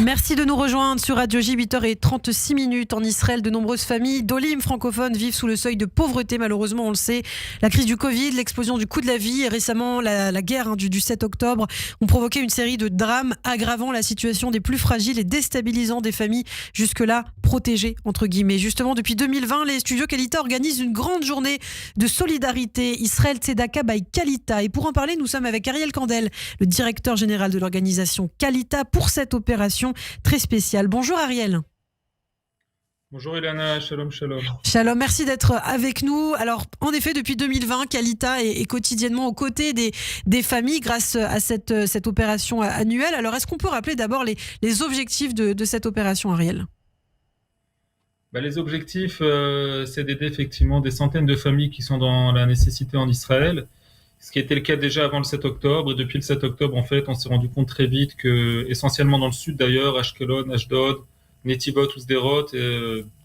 Merci de nous rejoindre sur Radio J, 8h36 en Israël. De nombreuses familles d'Olim francophones vivent sous le seuil de pauvreté, malheureusement, on le sait. La crise du Covid, l'explosion du coût de la vie et récemment la guerre du 7 octobre ont provoqué une série de drames aggravant la situation des plus fragiles et déstabilisant des familles jusque-là protégées, entre guillemets. Justement, depuis 2020, les studios Kalita organisent une grande journée de solidarité Israël Tzedaka by Kalita. Et pour en parler, nous sommes avec Ariel Kandel, le directeur général de l'organisation Kalita, pour cette opération très spéciale. Bonjour Ariel. Bonjour Ilana, shalom shalom. Shalom, merci d'être avec nous. Alors, en effet, depuis 2020, Kalita est quotidiennement aux côtés des familles grâce à cette opération annuelle. Alors, est-ce qu'on peut rappeler d'abord les objectifs de cette opération, Ariel ? Les objectifs, c'est d'aider effectivement des centaines de familles qui sont dans la nécessité en Israël, ce qui était le cas déjà avant le 7 octobre. Et depuis le 7 octobre, en fait, on s'est rendu compte très vite que, essentiellement dans le sud d'ailleurs, Ashkelon, Ashdod, Netivot ou Sderot,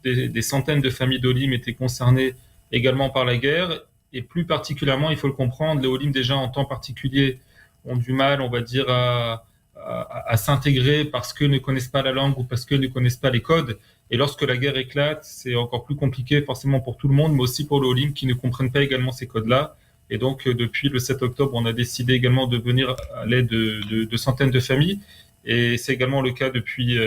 des centaines de familles d'Olim étaient concernées également par la guerre. Et plus particulièrement, il faut le comprendre, les Olim déjà en temps particulier ont du mal, on va dire, à s'intégrer parce qu'ils ne connaissent pas la langue ou parce qu'ils ne connaissent pas les codes. Et lorsque la guerre éclate, c'est encore plus compliqué forcément pour tout le monde, mais aussi pour les Olim qui ne comprennent pas également ces codes-là. Et donc, depuis le 7 octobre, on a décidé également de venir à l'aide de centaines de familles. Et c'est également le cas depuis,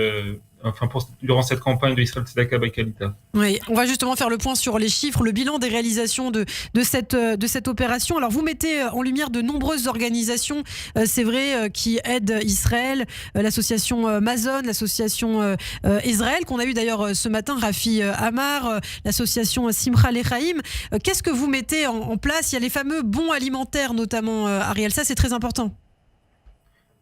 durant cette campagne de Israël Tzedaka by Kalita. Oui, on va justement faire le point sur les chiffres, le bilan des réalisations de cette opération. Alors, vous mettez en lumière de nombreuses organisations, c'est vrai, qui aident Israël, l'association Mazon, l'association Israël, qu'on a eu d'ailleurs ce matin, Rafi Amar, l'association Simcha Lechaim. Qu'est-ce que vous mettez en place ? Il y a les fameux bons alimentaires, notamment, Ariel. Ça, c'est très important.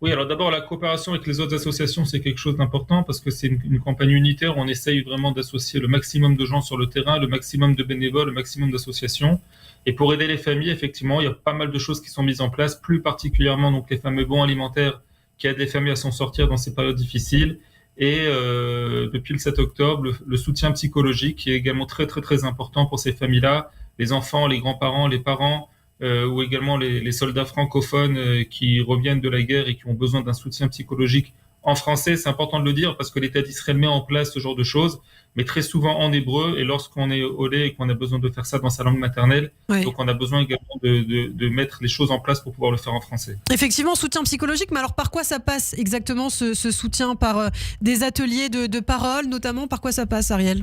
Oui, alors d'abord, la coopération avec les autres associations, c'est quelque chose d'important parce que c'est une campagne unitaire où on essaye vraiment d'associer le maximum de gens sur le terrain, le maximum de bénévoles, le maximum d'associations. Et pour aider les familles, effectivement, il y a pas mal de choses qui sont mises en place, plus particulièrement donc les fameux bons alimentaires qui aident les familles à s'en sortir dans ces périodes difficiles. Et depuis le 7 octobre, le soutien psychologique qui est également très, très, très important pour ces familles-là, les enfants, les grands-parents, les parents, ou également les soldats francophones qui reviennent de la guerre et qui ont besoin d'un soutien psychologique en français. C'est important de le dire parce que l'État d'Israël met en place ce genre de choses, mais très souvent en hébreu. Et lorsqu'on est olé et qu'on a besoin de faire ça dans sa langue maternelle, oui. Donc on a besoin également de mettre les choses en place pour pouvoir le faire en français. Effectivement, soutien psychologique, mais alors par quoi ça passe exactement ce soutien ? Par des ateliers de parole notamment ? Par quoi ça passe, Ariel ?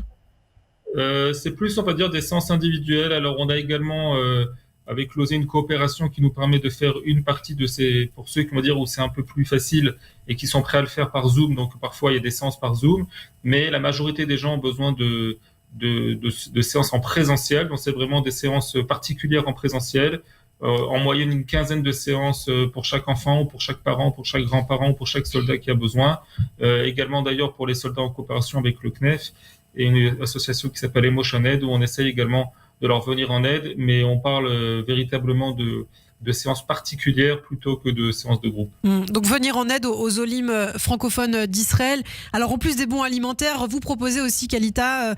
C'est plus, on va dire, des séances individuelles. Alors on a également... avec closé une coopération qui nous permet de faire une partie de ces, pour ceux qui vont dire où c'est un peu plus facile et qui sont prêts à le faire par Zoom. Donc parfois il y a des séances par Zoom, mais la majorité des gens ont besoin de séances en présentiel. Donc c'est vraiment des séances particulières en présentiel. En moyenne une quinzaine de séances pour chaque enfant, ou pour chaque parent, pour chaque grand-parent, ou pour chaque soldat qui a besoin. Également d'ailleurs pour les soldats en coopération avec le CNEF et une association qui s'appelle Emotion Aid où on essaye également de leur venir en aide, mais on parle véritablement de séances particulières plutôt que de séances de groupe. Donc venir en aide aux Olim francophones d'Israël. Alors en plus des bons alimentaires, vous proposez aussi, Kalita,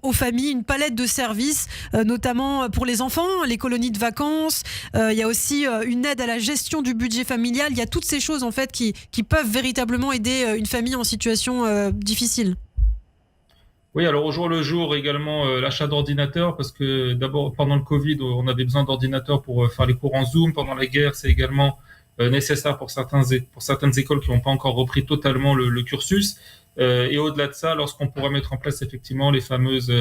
aux familles une palette de services, notamment pour les enfants, les colonies de vacances. Il y a aussi une aide à la gestion du budget familial. Il y a toutes ces choses en fait qui peuvent véritablement aider une famille en situation difficile. Oui, alors au jour le jour également l'achat d'ordinateurs parce que d'abord pendant le Covid on avait besoin d'ordinateurs pour faire les cours en Zoom. Pendant la guerre c'est également nécessaire pour certaines écoles qui n'ont pas encore repris totalement le cursus. Et au-delà de ça, lorsqu'on pourra mettre en place effectivement les fameuses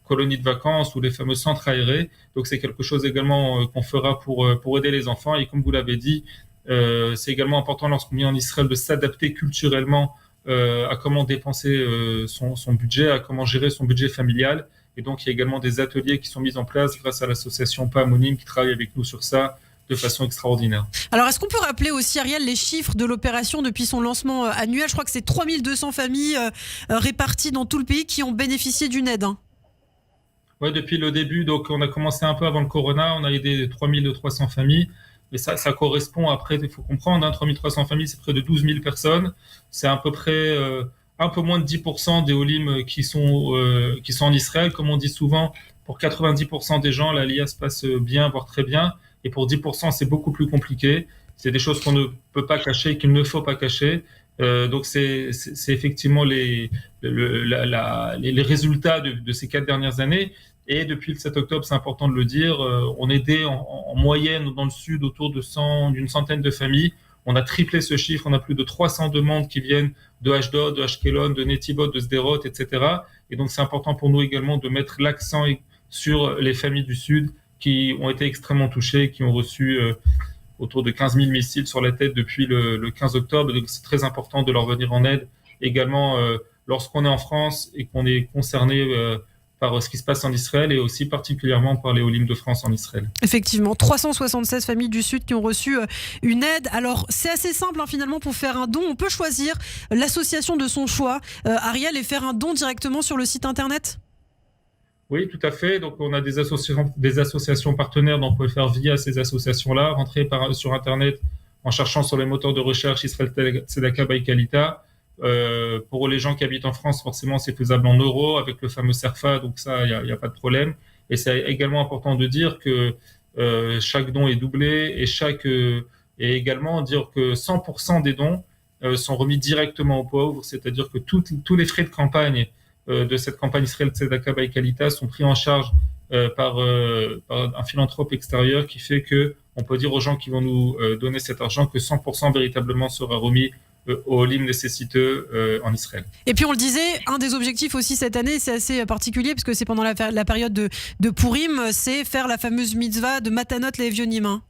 colonies de vacances ou les fameux centres aérés, donc c'est quelque chose également qu'on fera pour aider les enfants. Et comme vous l'avez dit, c'est également important lorsqu'on est en Israël de s'adapter culturellement à comment dépenser son budget, à comment gérer son budget familial. Et donc, il y a également des ateliers qui sont mis en place grâce à l'association PAMONIM qui travaille avec nous sur ça de façon extraordinaire. Alors, est-ce qu'on peut rappeler aussi, Ariel, les chiffres de l'opération depuis son lancement annuel ? Je crois que c'est 3200 familles réparties dans tout le pays qui ont bénéficié d'une aide. Oui, depuis le début. Donc, on a commencé un peu avant le corona. On a aidé 3300 familles. Mais ça correspond après, il faut comprendre, 3300 familles, c'est près de 12 000 personnes. C'est à peu près un peu moins de 10% des Olim qui sont en Israël. Comme on dit souvent, pour 90% des gens, l'Aliyah se passe bien, voire très bien. Et pour 10%, c'est beaucoup plus compliqué. C'est des choses qu'on ne peut pas cacher, qu'il ne faut pas cacher. Donc c'est effectivement les résultats de ces 4 dernières années. Et depuis le 7 octobre, c'est important de le dire, on aidait en moyenne dans le sud autour d'une centaine de familles. On a triplé ce chiffre, on a plus de 300 demandes qui viennent de Ashdod, de Ashkelon, de Netivot, de Sderot, etc. Et donc c'est important pour nous également de mettre l'accent sur les familles du sud qui ont été extrêmement touchées, qui ont reçu autour de 15 000 missiles sur la tête depuis le 15 octobre. Donc c'est très important de leur venir en aide également lorsqu'on est en France et qu'on est concerné par ce qui se passe en Israël et aussi particulièrement par les Olim de France en Israël. Effectivement, 376 familles du Sud qui ont reçu une aide. Alors, c'est assez simple finalement pour faire un don. On peut choisir l'association de son choix, Ariel, et faire un don directement sur le site internet ? Oui, tout à fait. Donc, on a des associations partenaires, donc on peut le faire via ces associations-là, rentrer sur Internet en cherchant sur les moteurs de recherche Israël Tzedaka by Kalita. Pour les gens qui habitent en France, forcément, c'est faisable en euros avec le fameux CERFA, donc ça, il y a pas de problème. Et c'est également important de dire que chaque don est doublé et également dire que 100% des dons sont remis directement aux pauvres, c'est-à-dire que tous les frais de campagne de cette campagne Israël Tzedaka by Kalita sont pris en charge par un philanthrope extérieur qui fait que on peut dire aux gens qui vont nous donner cet argent que 100% véritablement sera remis aux Olim nécessiteux en Israël. Et puis on le disait, un des objectifs aussi cette année, c'est assez particulier parce que c'est pendant la période de Purim, c'est faire la fameuse mitzvah de Matanot Le'Evionim.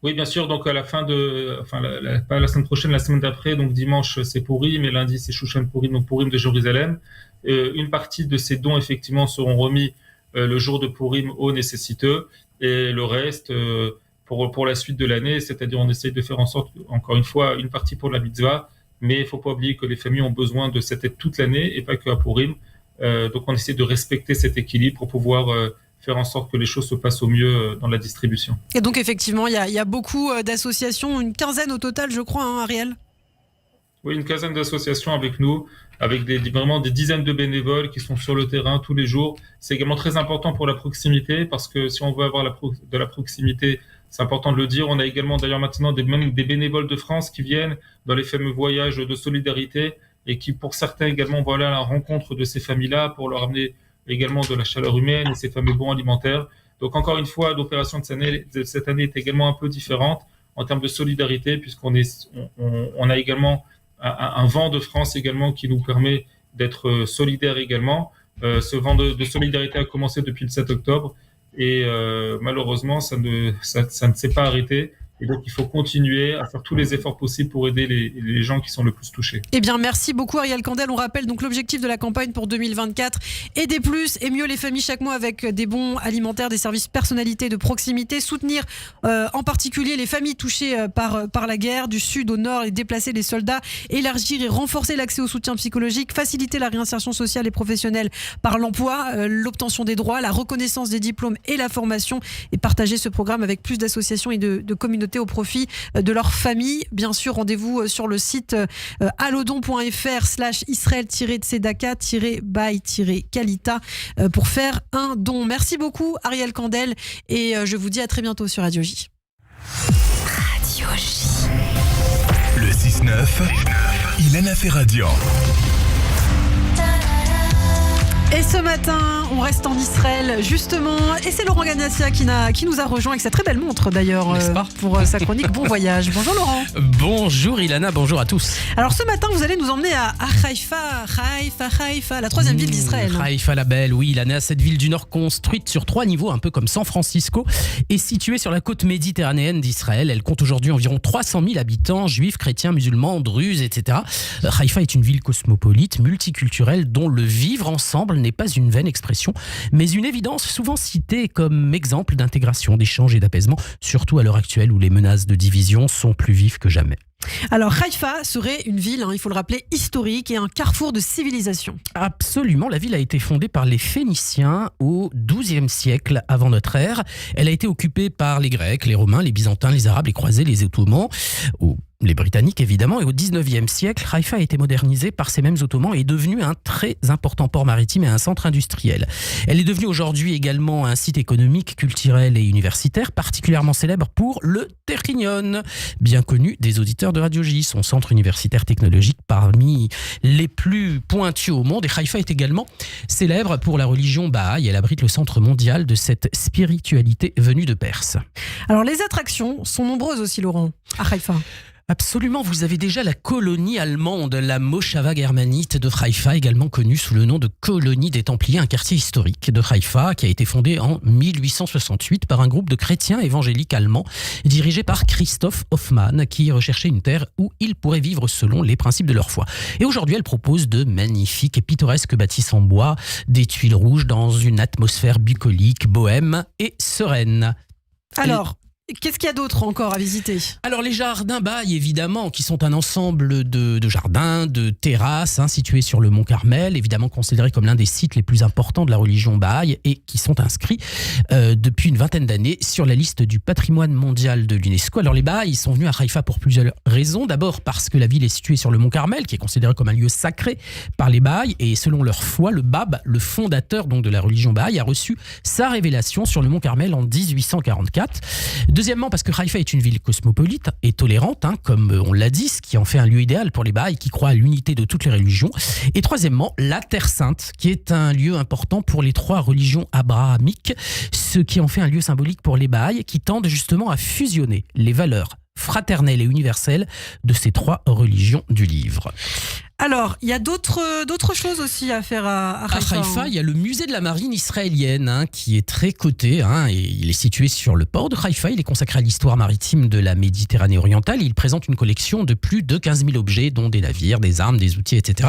Oui, bien sûr. Donc à la fin pas la semaine prochaine, la semaine d'après, donc dimanche c'est Purim et lundi c'est Shushan Purim, donc Purim de Jérusalem. Une partie de ces dons effectivement seront remis le jour de Purim aux nécessiteux et le reste pour la suite de l'année, c'est-à-dire on essaye de faire en sorte, encore une fois, une partie pour la mitzvah, mais il faut pas oublier que les familles ont besoin de cette aide toute l'année et pas que à Purim. Donc on essaie de respecter cet équilibre pour pouvoir faire en sorte que les choses se passent au mieux dans la distribution. Et donc effectivement, il y a beaucoup d'associations, une quinzaine au total, je crois, Ariel ? Oui, une quinzaine d'associations avec nous, avec vraiment des dizaines de bénévoles qui sont sur le terrain tous les jours. C'est également très important pour la proximité, parce que si on veut avoir de la proximité, c'est important de le dire. On a également d'ailleurs maintenant même des bénévoles de France qui viennent dans les fameux voyages de solidarité et qui, pour certains également, vont aller à la rencontre de ces familles-là pour leur amener également de la chaleur humaine et ces fameux bons alimentaires. Donc encore une fois, l'opération de cette année est également un peu différente en termes de solidarité, puisqu'on a également un vent de France également qui nous permet d'être solidaires également. Ce vent de solidarité a commencé depuis le 7 octobre et malheureusement ça ne s'est pas arrêté. Et donc, il faut continuer à faire tous les efforts possibles pour aider les gens qui sont le plus touchés. Eh bien, merci beaucoup Ariel Kandel. On rappelle donc l'objectif de la campagne pour 2024. Aider plus et mieux les familles chaque mois avec des bons alimentaires, des services personnalités de proximité. Soutenir en particulier les familles touchées par la guerre du sud au nord et déplacer les soldats. Élargir et renforcer l'accès au soutien psychologique. Faciliter la réinsertion sociale et professionnelle par l'emploi, l'obtention des droits, la reconnaissance des diplômes et la formation. Et partager ce programme avec plus d'associations et de communautés au profit de leur famille. Bien sûr, rendez-vous sur le site allodon.fr/Israël-Tzedaka-by-Kalita pour faire un don. Merci beaucoup Ariel Kandel et je vous dis à très bientôt sur Radio J. Radio J. Le 6-9, Ilana Ferradian. Et ce matin, on reste en Israël, justement. Et c'est Laurent Ganassia qui nous a rejoint avec sa très belle montre, d'ailleurs, pour sa chronique Bon Voyage. Bonjour Laurent. Bonjour Ilana, bonjour à tous. Alors ce matin, vous allez nous emmener à Haïfa, la troisième ville d'Israël. Haïfa la belle, oui, Ilana, cette ville du Nord construite sur 3 niveaux, un peu comme San Francisco, est située sur la côte méditerranéenne d'Israël. Elle compte aujourd'hui environ 300 000 habitants, juifs, chrétiens, musulmans, druzes, etc. Haïfa est une ville cosmopolite, multiculturelle, dont le vivre ensemble n'est pas une vaine expression, mais une évidence souvent citée comme exemple d'intégration, d'échange et d'apaisement, surtout à l'heure actuelle où les menaces de division sont plus vives que jamais. Alors Haïfa serait une ville, il faut le rappeler, historique et un carrefour de civilisation. Absolument, la ville a été fondée par les Phéniciens au XIIe siècle avant notre ère. Elle a été occupée par les Grecs, les Romains, les Byzantins, les Arabes, les Croisés, les Ottomans. Au les Britanniques évidemment, et au 19e siècle, Haïfa a été modernisée par ces mêmes Ottomans et est devenue un très important port maritime et un centre industriel. Elle est devenue aujourd'hui également un site économique, culturel et universitaire, particulièrement célèbre pour le Technion, bien connu des auditeurs de Radio J, son centre universitaire technologique parmi les plus pointus au monde. Et Haïfa est également célèbre pour la religion Bahaï. Elle abrite le centre mondial de cette spiritualité venue de Perse. Alors les attractions sont nombreuses aussi, Laurent, à Haïfa. Absolument, vous avez déjà la colonie allemande, la Moshava germanite de Haïfa, également connue sous le nom de colonie des Templiers, un quartier historique de Haïfa qui a été fondé en 1868 par un groupe de chrétiens évangéliques allemands dirigé par Christoph Hoffmann qui recherchait une terre où ils pourraient vivre selon les principes de leur foi. Et aujourd'hui, elle propose de magnifiques et pittoresques bâtisses en bois, des tuiles rouges dans une atmosphère bucolique, bohème et sereine. Alors, qu'est-ce qu'il y a d'autre encore à visiter ? Alors les jardins Bahaï, évidemment, qui sont un ensemble de jardins, de terrasses situés sur le mont Carmel, évidemment considérés comme l'un des sites les plus importants de la religion Bahaï et qui sont inscrits depuis une vingtaine d'années sur la liste du patrimoine mondial de l'UNESCO. Alors les Bahaï sont venus à Haïfa pour plusieurs raisons. D'abord parce que la ville est située sur le mont Carmel, qui est considéré comme un lieu sacré par les Bahaï, et selon leur foi, le Bab, le fondateur donc de la religion Bahaï, a reçu sa révélation sur le mont Carmel en 1844. Deuxièmement, parce que Haïfa est une ville cosmopolite et tolérante, comme on l'a dit, ce qui en fait un lieu idéal pour les Bahaïs qui croient à l'unité de toutes les religions. Et troisièmement, la Terre Sainte, qui est un lieu important pour les trois religions abrahamiques, ce qui en fait un lieu symbolique pour les Bahaïs qui tendent justement à fusionner les valeurs fraternelles et universelles de ces trois religions du livre. Alors, il y a d'autres choses aussi à faire à Haïfa. À Haïfa, il y a le musée de la marine israélienne qui est très coté. Et il est situé sur le port de Haïfa. Il est consacré à l'histoire maritime de la Méditerranée orientale. Il présente une collection de plus de 15 000 objets, dont des navires, des armes, des outils, etc.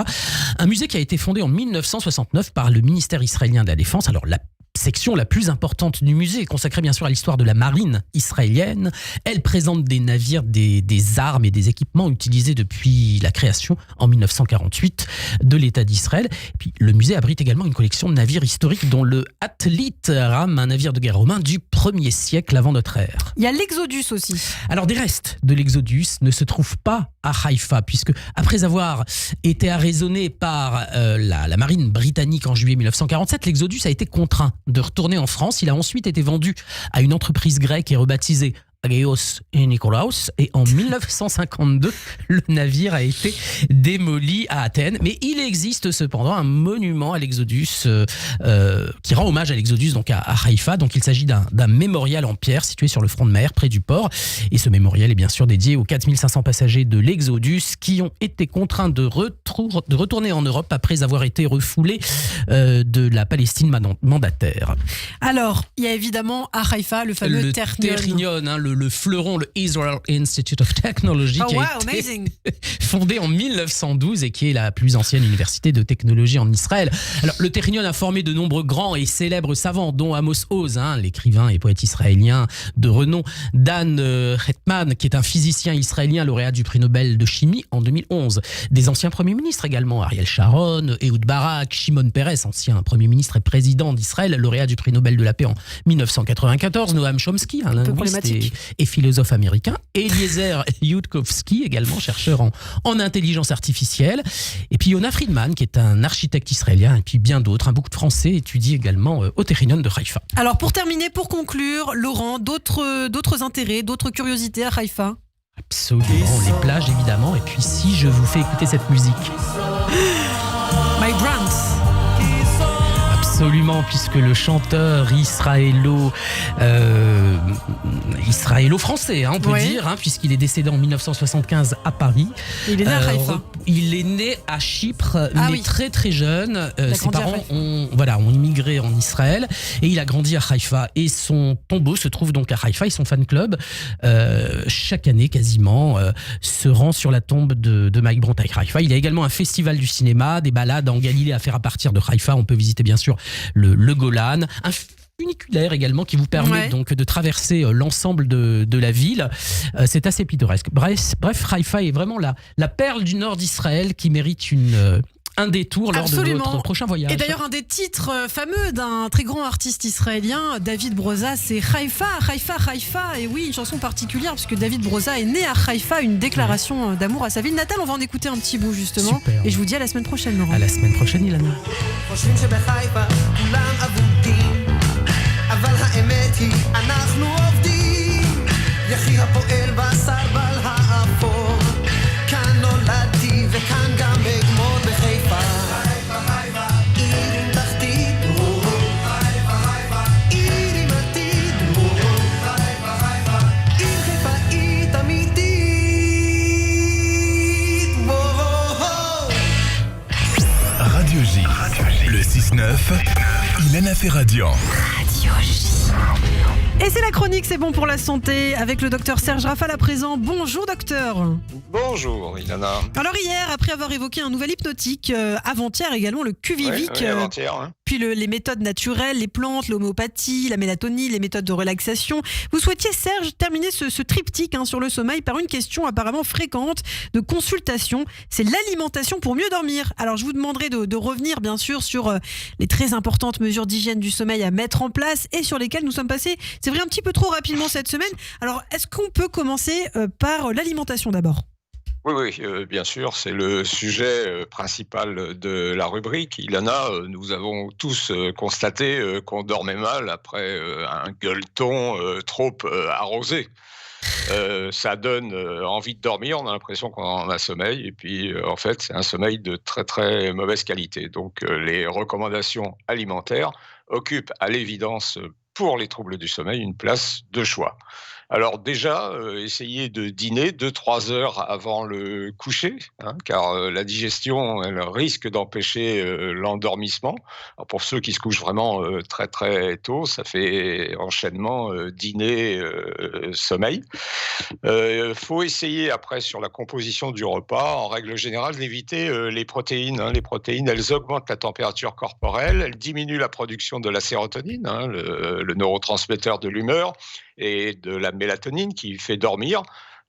Un musée qui a été fondé en 1969 par le ministère israélien de la Défense. Alors, la section la plus importante du musée est consacrée bien sûr à l'histoire de la marine israélienne. Elle présente des navires, des armes et des équipements utilisés depuis la création en 1948 de l'État d'Israël. Et puis le musée abrite également une collection de navires historiques dont le Athlite Ram, un navire de guerre romain du 1er siècle avant notre ère. Il y a l'Exodus aussi. Alors des restes de l'Exodus ne se trouvent pas à Haïfa, puisque après avoir été arraisonné par la marine britannique en juillet 1947, l'Exodus a été contraint de retourner en France. Il a ensuite été vendu à une entreprise grecque et rebaptisée Agios et Nikolaos, et en 1952, le navire a été démoli à Athènes. Mais il existe cependant un monument à l'Exodus qui rend hommage à l'Exodus donc à Haïfa. Donc il s'agit d'un mémorial en pierre situé sur le front de mer près du port. Et ce mémorial est bien sûr dédié aux 4500 passagers de l'Exodus qui ont été contraints de retourner en Europe après avoir été refoulés de la Palestine mandataire. Alors, il y a évidemment à Haïfa le fameux Technion, le fleuron, le Israel Institute of Technology, qui a été fondé en 1912 et qui est la plus ancienne université de technologie en Israël. Alors, le Technion a formé de nombreux grands et célèbres savants, dont Amos Oz, l'écrivain et poète israélien de renom, Dan Hetman, qui est un physicien israélien lauréat du prix Nobel de chimie en 2011. Des anciens premiers ministres également, Ariel Sharon, Ehud Barak, Shimon Peres, ancien premier ministre et président d'Israël, lauréat du prix Nobel de la paix en 1994, Noam Chomsky, un linguiste et philosophe américain, Eliezer Yudkowsky, également chercheur en intelligence artificielle, et puis Yona Friedman, qui est un architecte israélien, et puis bien d'autres. Beaucoup de Français étudient également au Technion de Haïfa. Alors pour terminer, pour conclure, Laurent, d'autres intérêts, d'autres curiosités à Haïfa? Absolument, les plages évidemment, et puis si je vous fais écouter cette musique. My Brands. Absolument, puisque le chanteur israélo-français, on peut dire, puisqu'il est décédé en 1975 à Paris. Il est né à Haïfa. Il est né à Chypre, mais très très jeune. Ses parents ont immigré en Israël et il a grandi à Haïfa. Et son tombeau se trouve donc à Haïfa et son fan club, chaque année quasiment, se rend sur la tombe de Mike Brandt à Haïfa. Il y a également un festival du cinéma, des balades en Galilée à faire à partir de Haïfa. On peut visiter bien sûr le Golan, un funiculaire également qui vous permet donc de traverser l'ensemble de la ville. C'est assez pittoresque. Bref, Haïfa est vraiment la perle du nord d'Israël qui mérite un détour lors de votre prochain voyage. Et d'ailleurs, un des titres fameux d'un très grand artiste israélien, David Broza, c'est Haïfa, Haïfa, Haïfa. Et oui, une chanson particulière, puisque David Broza est né à Haïfa, une déclaration d'amour à sa ville natale. On va en écouter un petit bout, justement. Super. Et je vous dis à la semaine prochaine, Laurent. À la semaine prochaine, Ilana. אבל האמת היא אנחנו עובדים יחי הפועל בסרבל האפור כאן נולדתי וכאן גם אגמור בחיפה עיר עם תחתית עיר עם עתיד עיר חיפאית אמיתית Radio J, le 6-9, Ilana Ferradian. Et c'est la chronique C'est bon pour la santé avec le docteur Serge Rafal à présent. Bonjour docteur. Bonjour Ilana. Alors hier, après avoir évoqué un nouvel hypnotique, avant-hier également le Quvivic, Oui, avant-hier, hein. puis les méthodes naturelles, les plantes, l'homéopathie, la mélatonine, les méthodes de relaxation, vous souhaitiez Serge terminer ce triptyque sur le sommeil par une question apparemment fréquente de consultation, c'est l'alimentation pour mieux dormir. Alors je vous demanderai de revenir bien sûr sur les très importantes mesures d'hygiène du sommeil à mettre en place et sur lesquelles nous sommes passés, c'est vrai, un petit peu trop rapidement cette semaine. Alors est-ce qu'on peut commencer par l'alimentation d'abord ? Oui, bien sûr, c'est le sujet principal de la rubrique. Ilana, nous avons tous constaté qu'on dormait mal après un gueuleton trop arrosé. Ça donne envie de dormir, on a l'impression qu'on en a sommeil, et puis en fait c'est un sommeil de très très mauvaise qualité. Donc les recommandations alimentaires occupent à l'évidence pour les troubles du sommeil une place de choix. Alors déjà, essayez de dîner 2-3 heures avant le coucher, car la digestion, elle risque d'empêcher l'endormissement. Alors pour ceux qui se couchent vraiment très très tôt, ça fait enchaînement dîner-sommeil. Faut essayer après sur la composition du repas, en règle générale, d'éviter les protéines. Les protéines, elles augmentent la température corporelle, elles diminuent la production de la sérotonine, le neurotransmetteur de l'humeur, et de la mélatonine qui fait dormir.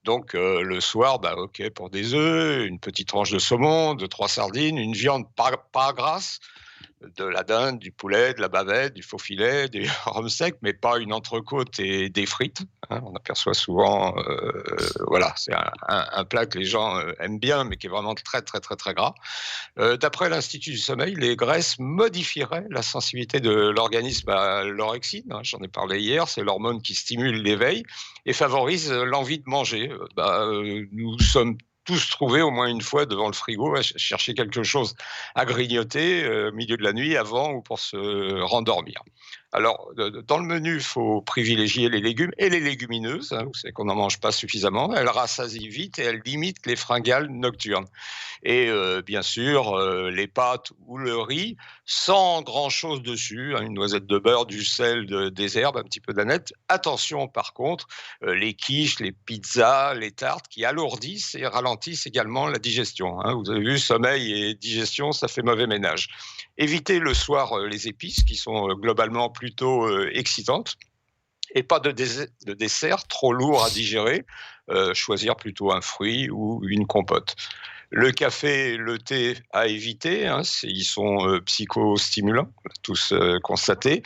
Donc le soir, ok, pour des œufs, une petite tranche de saumon, 2-3 sardines, une viande pas grasse, de la dinde, du poulet, de la bavette, du faux filet, des rhum secs, mais pas une entrecôte et des frites. On aperçoit souvent, c'est un plat que les gens aiment bien, mais qui est vraiment très très très très gras. D'après l'Institut du sommeil, les graisses modifieraient la sensibilité de l'organisme à l'orexine. J'en ai parlé hier, c'est l'hormone qui stimule l'éveil et favorise l'envie de manger. Nous sommes tous trouvés au moins une fois devant le frigo à chercher quelque chose à grignoter au milieu de la nuit avant ou pour se rendormir. Alors, dans le menu, il faut privilégier les légumes et les légumineuses. Vous savez qu'on n'en mange pas suffisamment. Elles rassasient vite et elles limitent les fringales nocturnes. Et bien sûr, les pâtes ou le riz, sans grand-chose dessus, une noisette de beurre, du sel, des herbes, un petit peu d'aneth. Attention, par contre, les quiches, les pizzas, les tartes qui alourdissent et ralentissent également la digestion. Vous avez vu, sommeil et digestion, ça fait mauvais ménage. Évitez le soir les épices qui sont globalement plutôt excitantes et pas de dessert trop lourd à digérer. Choisir plutôt un fruit ou une compote. Le café, le thé à éviter, ils sont psychostimulants, on l'a tous constaté.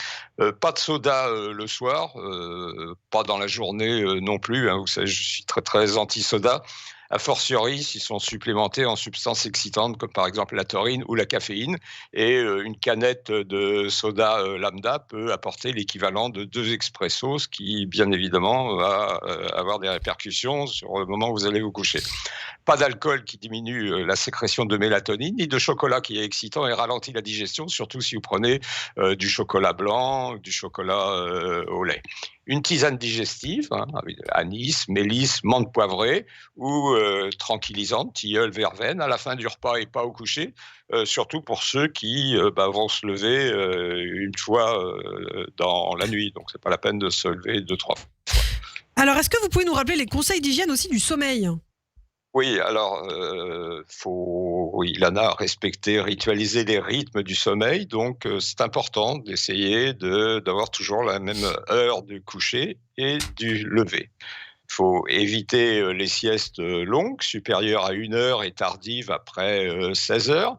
Pas de soda le soir, pas dans la journée non plus. Vous savez, je suis très très anti-soda. A fortiori, s'ils sont supplémentés en substances excitantes, comme par exemple la taurine ou la caféine. Et une canette de soda lambda peut apporter l'équivalent de 2 expressos, ce qui, bien évidemment, va avoir des répercussions sur le moment où vous allez vous coucher. Pas d'alcool qui diminue la sécrétion de mélatonine, ni de chocolat qui est excitant et ralentit la digestion, surtout si vous prenez du chocolat blanc, du chocolat au lait. Une tisane digestive, avec anis, mélisse, menthe poivrée, ou tranquillisante, tilleul, verveine, à la fin du repas et pas au coucher, surtout pour ceux qui vont se lever une fois dans la nuit. Donc, c'est pas la peine de se lever 2-3 fois. Alors, est-ce que vous pouvez nous rappeler les conseils d'hygiène aussi du sommeil ? Oui, alors, Ilana, respecter, ritualiser les rythmes du sommeil. Donc, c'est important d'essayer d'avoir toujours la même heure du coucher et du lever. Il faut éviter les siestes longues, supérieures à 1 heure et tardives après 16 heures.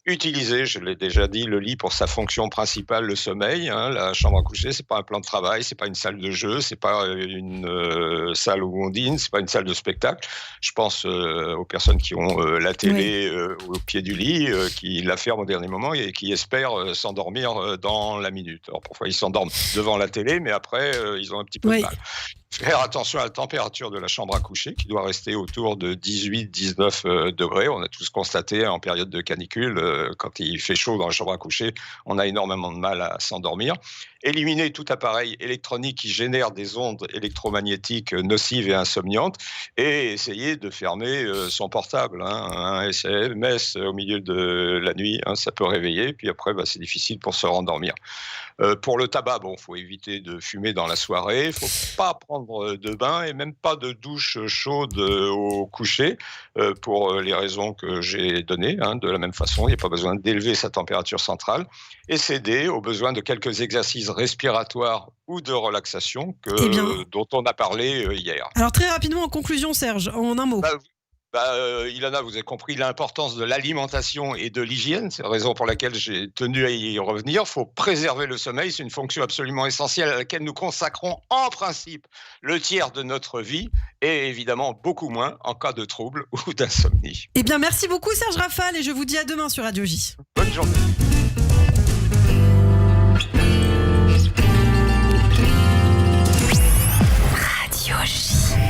Utiliser, je l'ai déjà dit, le lit pour sa fonction principale, le sommeil. La chambre à coucher, c'est pas un plan de travail, c'est pas une salle de jeu, c'est pas une salle où on dîne, c'est pas une salle de spectacle. Je pense aux personnes qui ont la télé au pied du lit, qui la ferment au dernier moment et qui espèrent s'endormir dans la minute. Alors parfois ils s'endorment devant la télé, mais après ils ont un petit peu de mal. Faire attention à la température de la chambre à coucher qui doit rester autour de 18-19 degrés. On a tous constaté en période de canicule, quand il fait chaud dans la chambre à coucher, on a énormément de mal à s'endormir. Éliminer tout appareil électronique qui génère des ondes électromagnétiques nocives et insomniantes et essayer de fermer son portable. Un SMS au milieu de la nuit, ça peut réveiller, puis après c'est difficile pour se rendormir. Pour le tabac, faut éviter de fumer dans la soirée, faut pas prendre de bain et même pas de douche chaude au coucher pour les raisons que j'ai données. De la même façon, il n'y a pas besoin d'élever sa température centrale et céder aux besoins de quelques exercices respiratoires ou de relaxation dont on a parlé hier. Alors très rapidement, en conclusion, Serge, en un mot. Ilana, vous avez compris l'importance de l'alimentation et de l'hygiène. C'est la raison pour laquelle j'ai tenu à y revenir. Il faut préserver le sommeil. C'est une fonction absolument essentielle à laquelle nous consacrons en principe le tiers de notre vie et évidemment beaucoup moins en cas de trouble ou d'insomnie. Eh bien, merci beaucoup Serge Rafal et je vous dis à demain sur Radio J. Bonne journée.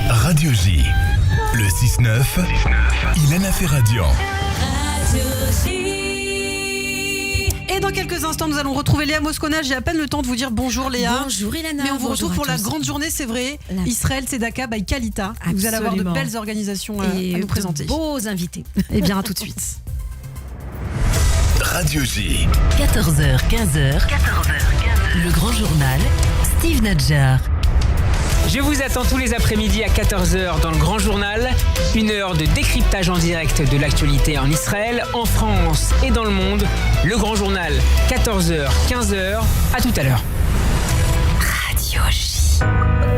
Radio J. Le 6-9, Ilana Ferradian. Et dans quelques instants, nous allons retrouver Léa Moscona. J'ai à peine le temps de vous dire bonjour Léa. Bonjour Ilana. Mais on vous retrouve pour la grande journée, c'est vrai. Israël Tzedaka by Kalita. Vous allez avoir de belles organisations à nous présenter. Beaux invités. Eh bien, à tout de suite. Radio J. 14h, 15h. Le grand journal, Steve Nadjar. Je vous attends tous les après-midi à 14h dans le Grand Journal. 1 heure de décryptage en direct de l'actualité en Israël, en France et dans le monde. Le Grand Journal, 14h, 15h. À tout à l'heure. Radio J.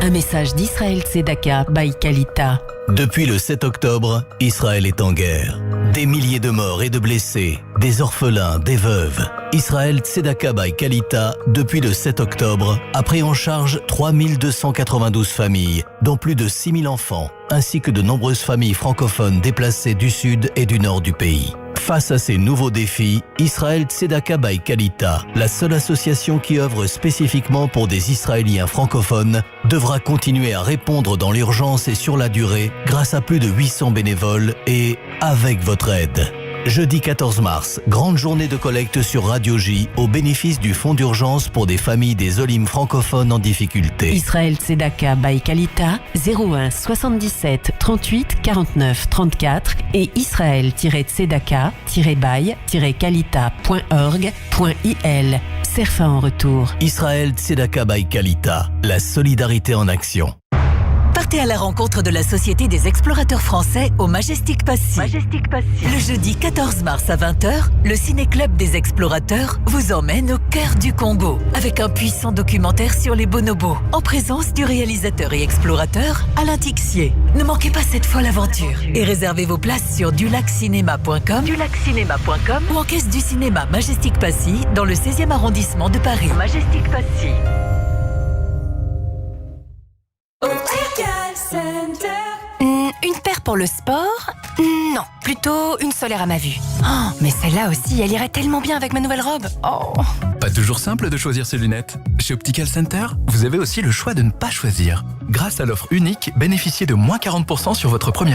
Un message d'Israël Tzedaka by Kalita. Depuis le 7 octobre, Israël est en guerre. Des milliers de morts et de blessés, des orphelins, des veuves. Israël Tzedaka by Kalita, depuis le 7 octobre, a pris en charge 3292 familles, dont plus de 6000 enfants, ainsi que de nombreuses familles francophones déplacées du sud et du nord du pays. Face à ces nouveaux défis, Israël Tzedaka by Kalita, la seule association qui œuvre spécifiquement pour des Israéliens francophones, devra continuer à répondre dans l'urgence et sur la durée grâce à plus de 800 bénévoles et avec votre aide. Jeudi 14 mars, grande journée de collecte sur Radio J au bénéfice du fonds d'urgence pour des familles des Olim francophones en difficulté. Israël Tzedaka by Kalita, 01 77 38 49 34 et Israël-tzedaka-by-kalita.org.il. Serfa en retour. Israël Tzedaka by Kalita, la solidarité en action. Partez à la rencontre de la Société des explorateurs français au Majestic Passy. Le jeudi 14 mars à 20h, le Ciné-Club des explorateurs vous emmène au cœur du Congo avec un puissant documentaire sur les bonobos en présence du réalisateur et explorateur Alain Tixier. Ne manquez pas cette folle aventure et réservez vos places sur dulaccinema.com ou en caisse du cinéma Majestic Passy dans le 16e arrondissement de Paris. Majestic Passy. Une paire pour le sport? Non, plutôt une solaire à ma vue. Oh, mais celle-là aussi, elle irait tellement bien avec ma nouvelle robe. Oh. Pas toujours simple de choisir ses lunettes. Chez Optical Center, vous avez aussi le choix de ne pas choisir. Grâce à l'offre unique, bénéficiez de moins 40% sur votre première paire.